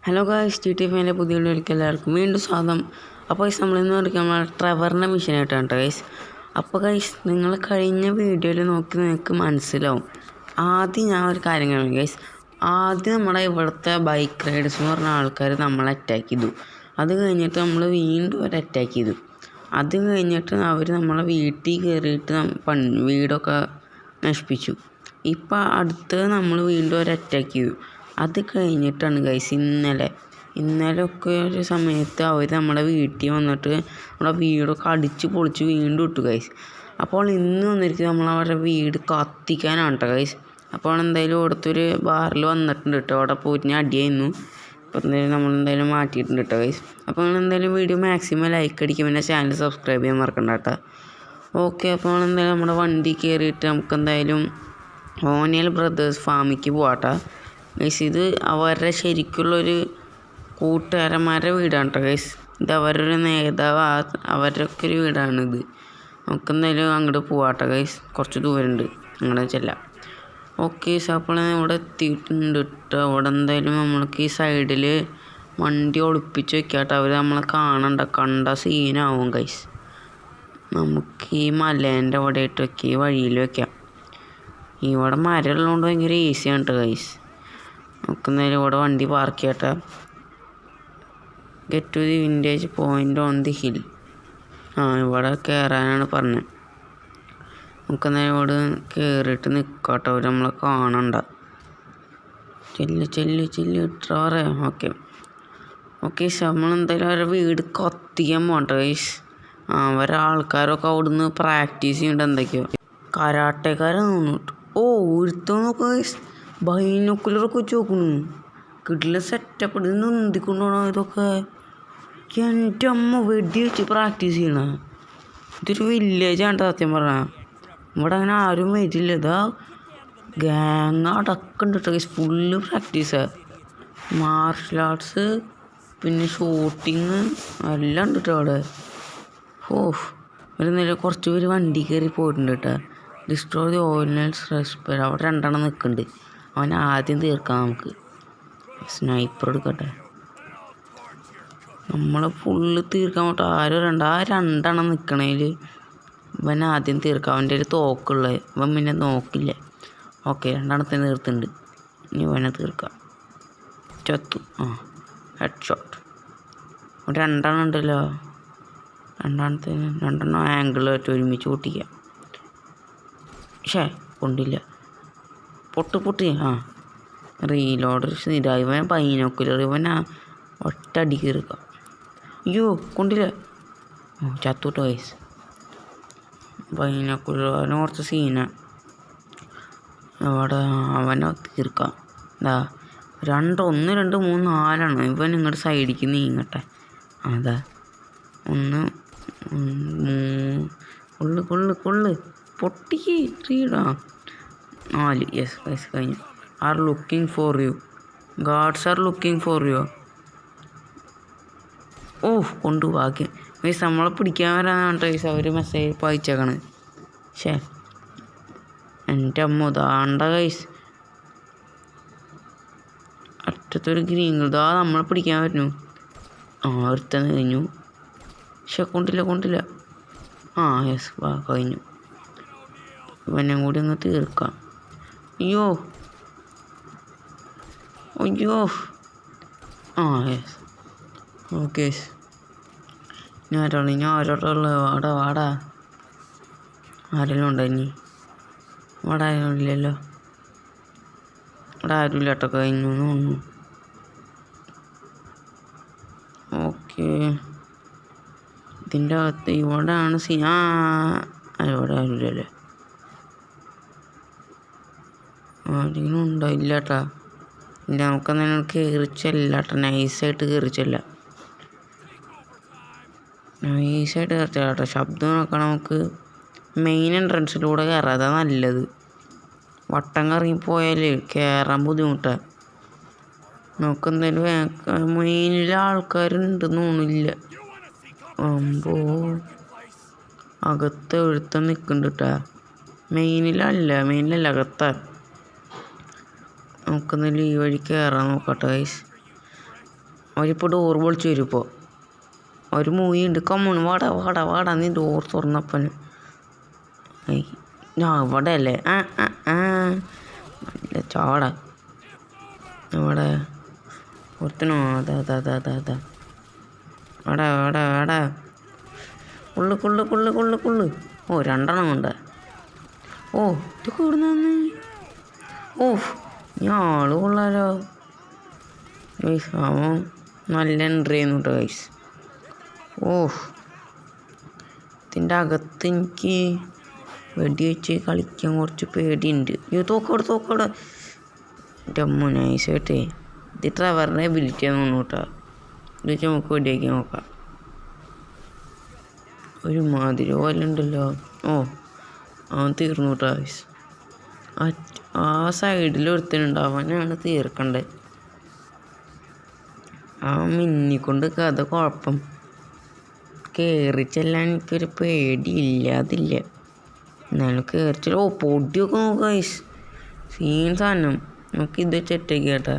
Hello guys, GTA 5 പുതിയ വീഡിയോയിലേക്ക് എല്ലാവർക്കും വീണ്ടും സ്വാഗതം. അപ്പോൾ ഗൈസ് നമ്മളിന്ന് പറയുക നമ്മൾ ട്രെവറിൻ്റെ മിഷനായിട്ടാണ് കേട്ടോ ഗൈസ്. അപ്പോൾ ഗൈസ് നിങ്ങൾ കഴിഞ്ഞ വീഡിയോയിൽ നോക്കി നിങ്ങൾക്ക് മനസ്സിലാവും. ആദ്യം ഞാൻ ഒരു കാര്യം കാണും ഗൈസ്. ആദ്യം നമ്മുടെ ഇവിടുത്തെ ബൈക്ക് റൈഡേഴ്സ് എന്ന് പറഞ്ഞ ആൾക്കാർ നമ്മളെ അറ്റാക്ക് ചെയ്തു. അത് കഴിഞ്ഞിട്ട് നമ്മൾ വീണ്ടും ഒരു അറ്റാക്ക് ചെയ്തു. അത് കഴിഞ്ഞിട്ട് അവർ നമ്മളെ വീട്ടിൽ കയറിയിട്ട് വീടൊക്കെ നശിപ്പിച്ചു. ഇപ്പം അടുത്ത് നമ്മൾ വീണ്ടും ഒരു അറ്റാക്ക് ചെയ്തു. അത് കഴിഞ്ഞിട്ടാണ് ഗൈസ് ഇന്നലെ ഒക്കെ ഒരു സമയത്ത് അവർ നമ്മുടെ വീട്ടിൽ വന്നിട്ട് നമ്മുടെ വീടൊക്കെ അടിച്ച് പൊളിച്ച് വീണ്ടും ഇട്ടു ഗൈസ്. അപ്പോൾ ഇന്ന് വന്നിരിക്കുന്നത് നമ്മളവരുടെ വീട് കത്തിക്കാനാണ് കേട്ടോ ഗൈസ്. അപ്പോൾ എന്തായാലും ഇവിടുത്തൊരു ബാറിൽ വന്നിട്ടുണ്ട് കേട്ടോ. അവിടെ പോയിട്ട് ഞാൻ അടിയായിരുന്നു. അപ്പോൾ എന്തായാലും നമ്മളെന്തായാലും മാറ്റിയിട്ടുണ്ട് കേട്ടോ ഗൈസ്. അപ്പോൾ നിങ്ങളെന്തായാലും വീഡിയോ മാക്സിമം ലൈക്ക് അടിക്കും, പിന്നെ ചാനൽ സബ്സ്ക്രൈബ് ചെയ്യാൻ മറക്കണ്ട കേട്ടോ. ഓക്കെ, അപ്പോൾ നമ്മളെന്തായാലും നമ്മുടെ വണ്ടി കയറിയിട്ട് നമുക്കെന്തായാലും ഓനിയൽ ബ്രദേഴ്സ് ഫാമിലേക്ക് പോകാട്ടോ ഗൈസ്. ഇത് അവരുടെ ശരിക്കുള്ളൊരു കൂട്ടുകാരന്മാരുടെ വീടാണ് കേട്ടോ ഗൈസ്. ഇത് അവരൊരു നേതാവ് അവരൊക്കെ ഒരു വീടാണിത്. നമുക്കെന്തായാലും അങ്ങോട്ട് പോകാട്ടോ ഗൈസ്. കുറച്ച് ദൂരമുണ്ട്, അങ്ങോട്ട് ചെല്ലാം. ഓക്കെ, അപ്പോൾ ഇവിടെ എത്തിയിട്ടുണ്ട് കേട്ടോ. അവിടെ എന്തായാലും നമ്മൾക്ക് ഈ സൈഡിൽ വണ്ടി ഒളിപ്പിച്ച് വെക്കാട്ടോ. അവർ നമ്മളെ കണ്ട സീനാവും ഗൈസ്. നമുക്ക് ഈ മലേൻ്റെ അവിടെ ഇട്ട് വെക്കാം, ഈ വഴിയിൽ വെക്കാം. ഇവിടെ മരം ഉള്ളതുകൊണ്ട് ഭയങ്കര ഈസിയാണ് കേട്ടോ ഗൈസ്. നമുക്കെന്തായാലും ഇവിടെ വണ്ടി പാർക്ക് ചെയ്യട്ടെ. Get to the vintage point on the hill. ഇവിടെ കയറാനാണ് പറഞ്ഞത്. നമുക്കെന്തായാലും ഇവിടെ കയറിയിട്ട് നിൽക്കട്ടെ. അവർ നമ്മളെ കാണണ്ട. ചെല്ല് ഇത്ര പറയാം. ഓക്കെ നമ്മളെന്തായാലും അവരുടെ വീട് കത്തിക്കാൻ പോകണ്ട ഗൈസ്. അവരെ ആൾക്കാരൊക്കെ അവിടുന്ന് പ്രാക്ടീസ് ചെയ്യേണ്ട എന്തൊക്കെയോ കരാട്ടക്കാരാണ് തോന്നിട്ട്. ഒരുത്തോ നോക്കുക ഗൈസ്, ബൈനോക്കുലറൊക്കെ വെച്ച് നോക്കുന്നു. കിട്ടില്ല സെറ്റപ്പ്. ഇത് നന്ദിക്കൊണ്ടാണോ ഇതൊക്കെ? എൻ്റെ അമ്മ വെടി വെച്ച് പ്രാക്ടീസ് ചെയ്യണ. ഇതൊരു വില്ലേജാണ് സത്യം പറഞ്ഞാൽ. ഇവിടെ അങ്ങനെ ആരും വരില്ല. ഇതാ ഗ്യാങ് അടക്കുന്നുണ്ട് കേട്ടോ ഗൈസ്. ഫുള്ള് പ്രാക്ടീസാണ്. മാർഷൽ ആർട്സ്, പിന്നെ ഷൂട്ടിങ് എല്ലാം ഉണ്ട് കേട്ടോ അവിടെ. ഒരു നേരം കുറച്ച് പേര് വണ്ടി കയറി പോയിട്ടുണ്ട് കേട്ടോ. Destroy the oils respire. അവിടെ രണ്ടെണ്ണം നിൽക്കുന്നുണ്ട്. അവൻ ആദ്യം തീർക്കാം. നമുക്ക് സ്നൈപ്പർ എടുക്കട്ടെ. നമ്മളെ ഫുള്ള് തീർക്കാൻ പറ്റും. രണ്ടെണ്ണം നിൽക്കണേൽ ഇവൻ ആദ്യം തീർക്കാം. അവൻ്റെ ഒരു തോക്കുള്ളത്. ഇവൻ പിന്നെ നോക്കില്ല. ഓക്കെ, രണ്ടെണ്ണത്തിന് തീർത്തുണ്ട്. ഇനി ഇവനെ തീർക്കാം. ചത്തു. Head shot. രണ്ടെണ്ണം ഉണ്ടല്ലോ. രണ്ടെണ്ണം ആംഗിളായിട്ട് ഒരുമിച്ച് പൊട്ടിക്കാം. കൊണ്ടില്ല. പൊട്ടി. റീലോഡ് ഇതായി. ഇവൻ ബൈനോക്കുലർ. ഇവൻ ഒറ്റടി കയറുക. അയ്യോ, കൊണ്ടില്ല. ചത്തുട്ടോ വയസ്സ്. ബൈനോക്കുലർ അവന് കുറച്ച് സീനാണ്. അവിടെ അവനെ തീർക്കാം. 1 2 3 4 ഇവൻ ഇങ്ങോട്ട് സൈഡിലേക്ക് നീങ്ങട്ടെ. അതാ 1 കൊള്ളു പൊട്ടിക്ക് റീഡാ 4. യെസ് ഗൈസ്, കഴിഞ്ഞു. Are looking for you. Guards are looking for you. കൊണ്ടു ഭാഗ്യം ഗൈസ്. നമ്മളെ പിടിക്കാൻ വരാനാണ് ഗൈസ് അവർ മെസ്സേജ് വായിച്ചേക്കണ്. എൻ്റെ അമ്മ ദാണ്ട ഗൈസ്. അറ്റത്തൊരു ഗ്രീൻ നമ്മളെ പിടിക്കാൻ വരുന്നു. ഒരുത്തന്ന് കഴിഞ്ഞു. കൊണ്ടില്ല. യെസ്, കഴിഞ്ഞു. ഇവനെ കൂടി അങ്ങ് തീർക്കാം. അയ്യോ. യെസ്. ഓക്കെ, ഞാൻ ആരോട്ടുള്ള വാടാ. ആരെങ്കിലും ഉണ്ടോ ഇനി? ഇവിടെ ആരും ഇല്ലല്ലോ. ഇവിടെ ആരുമില്ല കേട്ടോ. കഴിഞ്ഞു തോന്നുന്നു. ഓക്കെ, ഇതിൻ്റെ അകത്ത് ഇവിടെയാണ് ഇവിടെ ആരുമില്ലല്ലേ. ആരെങ്കിലും ഉണ്ടോ? ഇല്ല കേട്ടോ. ഇല്ല, നമുക്കെന്തായാലും കയറിച്ചല്ല കേട്ടോ. നൈസായിട്ട് കയറിച്ചല്ല കേട്ടോ. ശബ്ദം നോക്കണം. നമുക്ക് മെയിൻ എൻട്രൻസിലൂടെ കയറാം. അതാണ് നല്ലത്. വട്ടം കറങ്ങിപ്പോയാൽ കയറാൻ ബുദ്ധിമുട്ടാണ്. നമുക്കെന്തായാലും മെയിനിൽ ആൾക്കാരുണ്ടെന്ന് തോന്നില്ല. അകത്ത് എഴുത്തം നിൽക്കുന്നുണ്ട് കേട്ടോ. മെയിനിലല്ല അകത്താണ്. നമുക്കെന്തായാലും ഈ വഴി കയറാൻ നോക്കട്ടെ ഗൈസ്. അവരിപ്പോൾ ഡോർ പൊളിച്ച് വരും. ഇപ്പോൾ ഒരു മൂവിയുണ്ട്. കമ്മണ് വാടാ വാടാ വാടാ, നീ ഡോർ തുറന്നപ്പന് ഞാൻ അവിടെ അല്ലേ. നല്ല ചാടാ അവിടെ ഒരുത്തനോ. അതാ അതാ അതാ അതാ അതാ വാടാ വാടാ വാടാ. കുള്ളു കുള്ളു കുള്ളു കുള്ളു കുള്ളു. ഓ 2 കൊണ്ട്. ഓ ഇത് കൂടുന്ന. ഓ ഞാള് കൊള്ളാലോ ഗൈസ്. അവൻ നല്ല എൻട്രി ചെയ്യുന്നു കേട്ടോ ഗൈസ്. ഓ ഇതിൻ്റെ അകത്ത് എനിക്ക് വെടിവെച്ച് കളിക്കാൻ കുറച്ച് പേടിയുണ്ട്. തോക്കോടെ എൻ്റെ അമ്മ നൈസായിട്ടേ. ഇത് ട്രെവറിൻ്റെ എബിലിറ്റി ആണെന്ന് കേട്ടോ. ഇത് വെച്ച് നമുക്ക് വെടിവെക്കാൻ നോക്കാം. ഒരു മാതിരി പോലെ ഉണ്ടല്ലോ. ഓ അവൻ തീർന്നു കേട്ടോ ഗൈസ്. ആ സൈഡിൽ ഒരുത്തനുണ്ട്, അവനാണ് തീർക്കണ്ടത്. ആ മിന്നിക്കൊണ്ട് കഥ കുഴപ്പം. കയറി ചെല്ലാൻ എനിക്കൊരു പേടിയില്ല, അതില്ല. എന്നാലും കയറി ചെല്ല. ഓ പൊടിയൊക്കെ നോക്കുക ഗൈസ്. സീൻ സാധനം. നമുക്ക് ഇത് ചെറ്റയ്ക്ക് കേട്ടാ.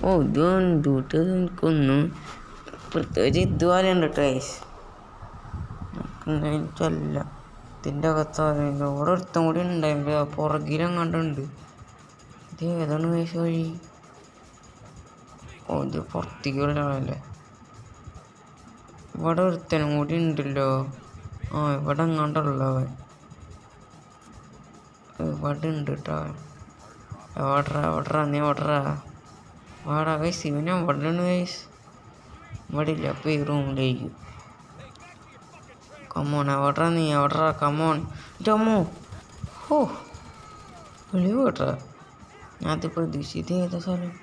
ഓ ഇത് കണ്ടിട്ട് എനിക്കൊന്നും പ്രത്യേകിച്ച് ഇതുപോലെ ഉണ്ട് കേട്ടോ ഗൈസ്. നമുക്കെന്തായാലും ചെല്ല. ഇതിൻ്റെ അകത്ത് ഓരോരുത്തം കൂടി ഉണ്ടായില്ല, പുറകിലെങ്ങാണ്ടുണ്ട്. ഇത് ഏതാണ് ഗൈസ് വഴി? ഓ ഇത് പുറത്തേക്കുള്ള ആളല്ലേ. ഇവിടെ ഒരുത്തനും കൂടി ഉണ്ടല്ലോ. ഇവിടെ എങ്ങാണ്ടുള്ളവൻ ഇവിടെ ഉണ്ട് കേട്ടോ. എവിടറാ നീ എവിടറാ? വാടാ ഗൈസ്. ഇവനെ എവിടെയാണ് ഗൈസ്? ഇവിടെ ഇല്ല. അപ്പോൾ ഈ റൂമിലേക്ക്. കമോൺ എവിടറാ നീ? എവിടറാ? കമോൺ ജമ്മു. ഓ വിളി പോട്ടാ. ഞാൻ അത് പ്രതീക്ഷിച്ചത്. ഏതാ സ്ഥലം?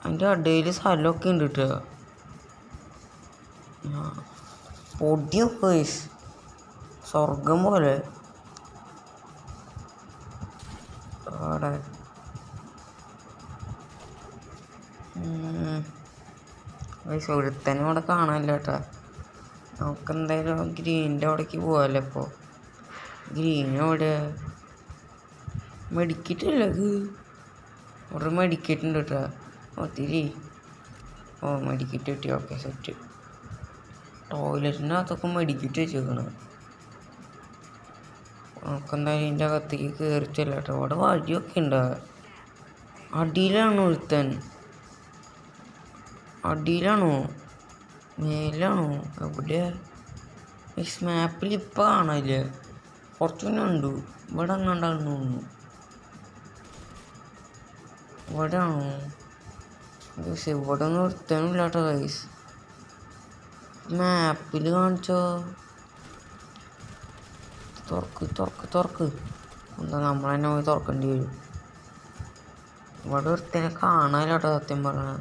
അതിൻ്റെ അടയിൽ സ്ഥലമൊക്കെ ഉണ്ട് കേട്ടോ. പൊടിയൊക്കെ ഗൈസ് സ്വർഗം പോലെ. അവിടെ ഗൈസ് ഒരുത്തനും അവിടെ കാണാനില്ല കേട്ടാ. നമുക്കെന്തായാലും ഗ്രീനിൻ്റെ അവിടേക്ക് പോകാമല്ലോ. ഇപ്പോൾ ഗ്രീൻ അവിടെ മെഡിക്കറ്റല്ലേ അത്? അവിടെ മെഡിക്കറ്റ് ഉണ്ട് കേട്ടോ. ഒത്തിരി. ഓ മെഡിക്കറ്റ് കിട്ടി. Okay set. ടോയ്ലറ്റിൻ്റെ അകത്തൊക്കെ മെഡിക്കറ്റ് വെച്ചേക്കണം. നമുക്കെന്തായാലും ഇതിൻ്റെ അകത്തേക്ക് കയറി ചെല്ലാം കേട്ടോ. അവിടെ വഴിയൊക്കെ ഉണ്ട്. അടിയിലാണോ ഒരുത്തൻ? അടിയിലാണോ മേലാണോ എവിടെ? ഈ മാപ്പിൽ ഇപ്പം കാണാനില്ല. കുറച്ച് മുന്നേ ഉണ്ട്. ഇവിടെ എങ്ങാണ്ടാണ് തോന്നുന്നു. ഇവിടെ ആണോ ഗൈസ്? ഇവിടെ ഒന്നും ഒരുത്തനും കേട്ടോ ഗൈസ്. മാപ്പിൽ കാണിച്ചോ? തുറക്ക്. എന്താ നമ്മൾ തന്നെ പോയി തുറക്കേണ്ടി വരും. ഇവിടെ ഒരുത്തനെ കാണാനില്ല കേട്ടോ സത്യം പറഞ്ഞാൽ.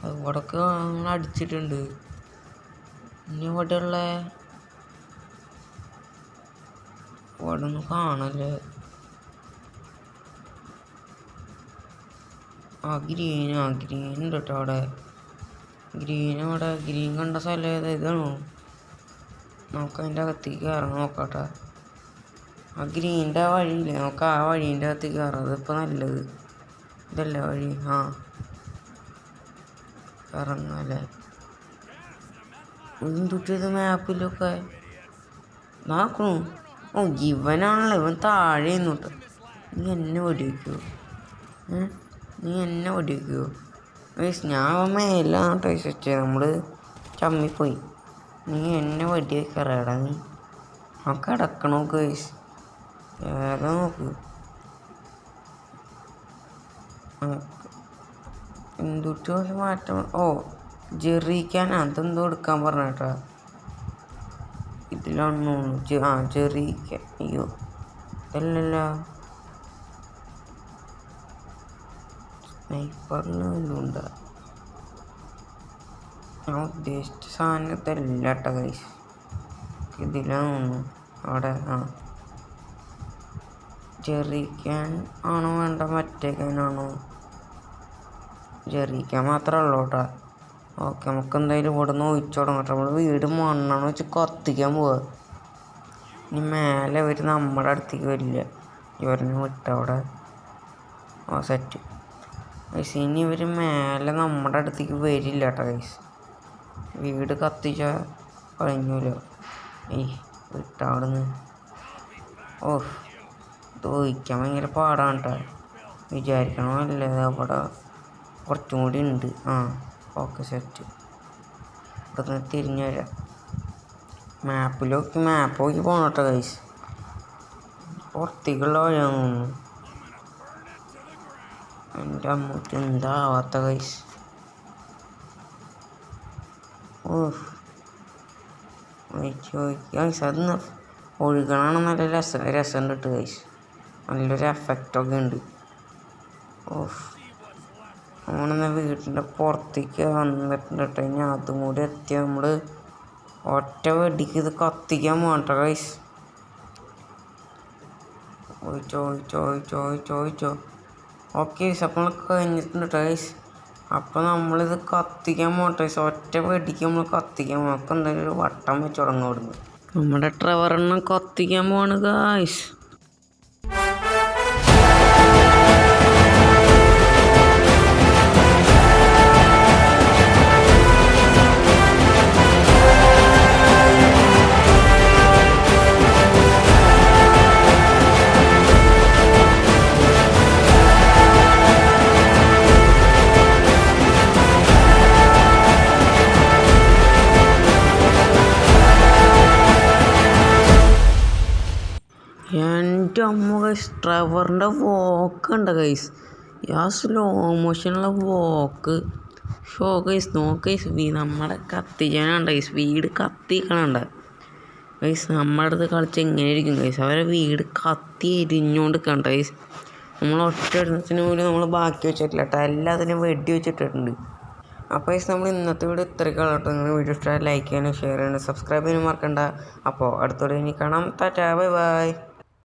ഇവിടൊക്കെ നമ്മൾ അടിച്ചിട്ടുണ്ട്. ഇനി ഇവിടെയുള്ള ഇവിടെ ഒന്നും കാണല്ലേ. ഗ്രീൻ ഉണ്ട് കേട്ടോ അവിടെ. ഗ്രീൻ കണ്ട സ്ഥലം ഏതാ? ഇതാണോ? നമുക്ക് അതിൻ്റെ അകത്തേക്ക് കയറാൻ നോക്കട്ടെ. ഗ്രീൻ്റെ വഴിയില്ലേ, നമുക്ക് ആ വഴീൻ്റെ അകത്തേക്ക് കയറാം. അതിപ്പോൾ നല്ലത്. ഇതല്ലേ വഴി? ഇറങ്ങാല്ലേ. എന്തുട്ടിത് മാപ്പിലൊക്കെ നോക്കണു. ഓ ഇവനാണല്ലോ. ഇവൻ താഴെ നിന്നിട്ട്. നീ എന്നെ വെടിവെക്കുമോ? ഞാൻ മേലാണ് ടൈസ് വെച്ചത്. നമ്മൾ ചമ്മിപ്പോയി. നീ എന്നെ വെടിവെക്കാറാടാ നീ? ആ കിടക്കണോ ഗൈസ്? വേറെ നോക്ക്. എന്തുട്ട് മാറ്റം. ഓ ജെറിക്കാൻ അതെന്തോ എടുക്കാൻ പറഞ്ഞ കേട്ടോ. ഇതിലാണ് തോന്നുന്നു. ജെറിക്കാൻ. അയ്യോ ഇതല്ലല്ലോ. സ്നൈപ്പറിനുണ്ട്. ഞാൻ ഉദ്ദേശിച്ച സാധനം ഇതല്ല കേട്ടോ ഗൈസ്. ഇതിലാണ് തോന്നുന്നു. അവിടെ ജെറിക്കാൻ ആണോ വേണ്ട മറ്റേ കാനാണോ? ജെറിക്കാൻ മാത്രമേ ഉള്ളൂ കേട്ടോ. ഓക്കെ നമുക്ക് എന്തായാലും ഇവിടെ നിന്ന് ഒഴിച്ചു തുടങ്ങട്ടെ. നമ്മൾ വീട് മണ്ണെണ്ണ വെച്ച് കത്തിക്കാൻ പോവുക. ഇനി മേലെ ഇവർ നമ്മുടെ അടുത്തേക്ക് വരില്ല. ഇവരിനെ വിട്ടവിടെ. സെറ്റ്. ഗൈസ് ഇനി ഇവർ മേലെ നമ്മുടെ അടുത്തേക്ക് വരില്ല കേട്ടോ ഗൈസ്. വീട് കത്തിച്ചാൽ കഴിഞ്ഞല്ലോ. വിട്ടവിടുന്ന്. ഓഹ് ചോദിക്കാൻ ഭയങ്കര പാടാണ് കേട്ടോ. വിചാരിക്കണമല്ലേ അവിടെ കുറച്ചും കൂടി ഉണ്ട്. Okay set. ഇവിടെ നിന്ന് തിരിഞ്ഞു വരാം. മാപ്പ് നോക്കി പോകണം കേട്ടോ ഗൈസ്. പുറത്തേക്കുള്ള വഴിയാന്ന് തോന്നുന്നു. എൻ്റെ അമ്മൂട്ടി എന്താവാത്ത ഗൈസ്. ഗൈസ് അതൊന്ന് ഒഴുകണാണ് നല്ല രസമുണ്ട് കേട്ടോ ഗൈസ്. നല്ലൊരു എഫക്റ്റൊക്കെ ഉണ്ട്. നമ്മളെന്നാ വീട്ടിൻ്റെ പുറത്തേക്ക് വന്നിട്ടുണ്ട് കേട്ടോ. ഇനി അതും കൂടി എത്തിയാൽ നമ്മൾ ഒറ്റ വെടിക്ക് ഇത് കത്തിക്കാൻ പോകണ്ട ഗൈസ്. ചോദിച്ചോ. ഓക്കെ ഗൈസ് അപ്പോൾ നമ്മൾ കഴിഞ്ഞിട്ടുണ്ട് കേട്ടോ ഗൈസ്. അപ്പോൾ നമ്മളിത് കത്തിക്കാൻ പോകട്ടെ ഗൈസ്. ഒറ്റ വെടിക്ക് നമ്മൾ കത്തിക്കാൻ പോകാം. അപ്പോൾ എന്തായാലും ഒരു വട്ടം വെച്ച് തുടങ്ങും അവിടുന്ന്. നമ്മുടെ ട്രെവറിനെ കത്തിക്കാൻ പോവാണ് ഗൈസ്. എൻ്റെ അമ്മ ഗൈസ് ട്രെവറിൻ്റെ വോക്കുണ്ട് ഗൈസ്. ആ സ്ലോ മോഷനുള്ള വോക്ക് ഗൈസ്. നോക്ക് നമ്മുടെ കത്തിച്ചാനുണ്ട് ഗൈസ്. വീട് കത്തിക്കണുണ്ട് ഗൈസ്. നമ്മുടെ അടുത്ത് കളിച്ച് എങ്ങനെ ഇരിക്കും ഗൈസ്. അവരെ വീട് കത്തി എരിഞ്ഞുകൊണ്ട് കണ്ട ഗൈസ്. നമ്മൾ ഒറ്റ എണ്ണത്തിന് പോലും നമ്മൾ ബാക്കി വെച്ചിട്ടില്ല കേട്ടോ. എല്ലാത്തിനും വെടി വെച്ചിട്ടുണ്ട്. അപ്പോൾ ഗൈസ് നമ്മൾ ഇന്നത്തെ വീഡിയോ ഇത്രയൊക്കെയാണ് കേട്ടോ. നിങ്ങൾ വീഡിയോ ഇഷ്ടമായി ലൈക്ക് ചെയ്യാനും ഷെയർ ചെയ്യാനും സബ്സ്ക്രൈബ് ചെയ്യാനും മറക്കണ്ട. അപ്പോൾ അടുത്തോടെ ഇനി കാണാം. Tata bye bye.